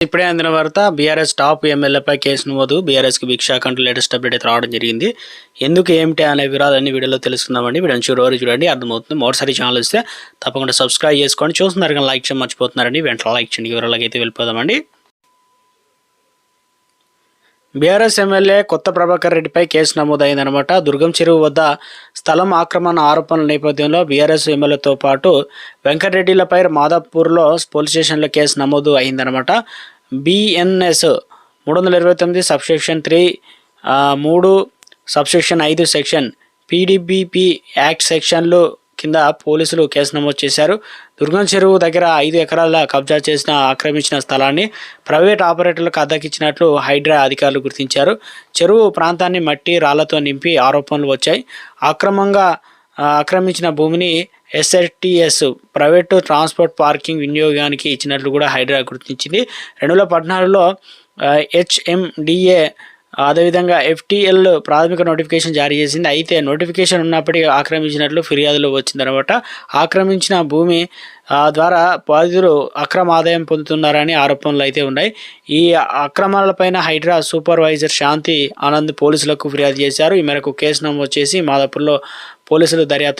ఇప్పుడే అందిన వార్త బీఆర్ఎస్ టాప్ ఎమ్మెల్యేపై కేసు నమోదు. బీఆర్ఎస్కి బిగ్ షాక్ అంటూ లేటెస్ట్ అప్డేట్ అయితే రావడం జరిగింది. ఎందుకు ఏమిటి అనే వివరాలన్నీ వీడియోలో తెలుసుకుందామండి. వీడియోని చివరి చూడండి, అర్థమవుతుంది. మరోసారి ఛానల్ ఇస్తే తప్పకుండా సబ్స్క్రైబ్ చేసుకోండి. చూస్తున్నారు కానీ లైక్ చేయడం మర్చిపోతున్నారండి. వెంటనే లైక్ చేయండి. వివరాలకి అయితే వెళ్ళిపోదామండి. బీఆర్ఎస్ ఎమ్మెల్యే కొత్త ప్రభాకర్ రెడ్డిపై కేసు నమోదైందనమాట. దుర్గం చెరువు వద్ద స్థలం ఆక్రమణ ఆరోపణల నేపథ్యంలో బీఆర్ఎస్ ఎమ్మెల్యేతో పాటు వెంకటరెడ్డిలపై మాదాపూర్లో పోలీస్ స్టేషన్లో కేసు నమోదు అయిందనమాట. BNS 329 subsection 3 3 subsection 5 section PDBP act సెక్షన్లు కింద పోలీసులు కేసు నమోదు చేశారు. దుర్గం చెరువు దగ్గర 5 ఎకరాల కబ్జా చేసిన ఆక్రమించిన స్థలాన్ని ప్రైవేట్ ఆపరేటర్లకు అద్దెకిచ్చినట్లు హైడ్రా అధికారులు గుర్తించారు. చెరువు ప్రాంతాన్ని మట్టి రాళ్లతో నింపి ఆరోపణలు వచ్చాయి. ఆక్రమించిన భూమిని SRTS ప్రైవేటు ట్రాన్స్పోర్ట్ పార్కింగ్ వినియోగానికి ఇచ్చినట్లు కూడా హైడ్రా గుర్తించింది. 2014లో HMDA అదేవిధంగా FTL ప్రాథమిక నోటిఫికేషన్ జారీ చేసింది. అయితే నోటిఫికేషన్ ఉన్నప్పటికీ ఆక్రమించినట్లు ఫిర్యాదులు వచ్చిందనమాట. ఆక్రమించిన భూమి ద్వారా బాధితులు అక్రమ ఆదాయం పొందుతున్నారని ఆరోపణలు అయితే ఉన్నాయి. ఈ అక్రమాలపైన హైడ్రా సూపర్వైజర్ శాంతి ఆనంద్ పోలీసులకు ఫిర్యాదు చేశారు. ఈ మేరకు కేసు నమోదు చేసి మాదాపూర్లో పోలీసులు దర్యాప్తు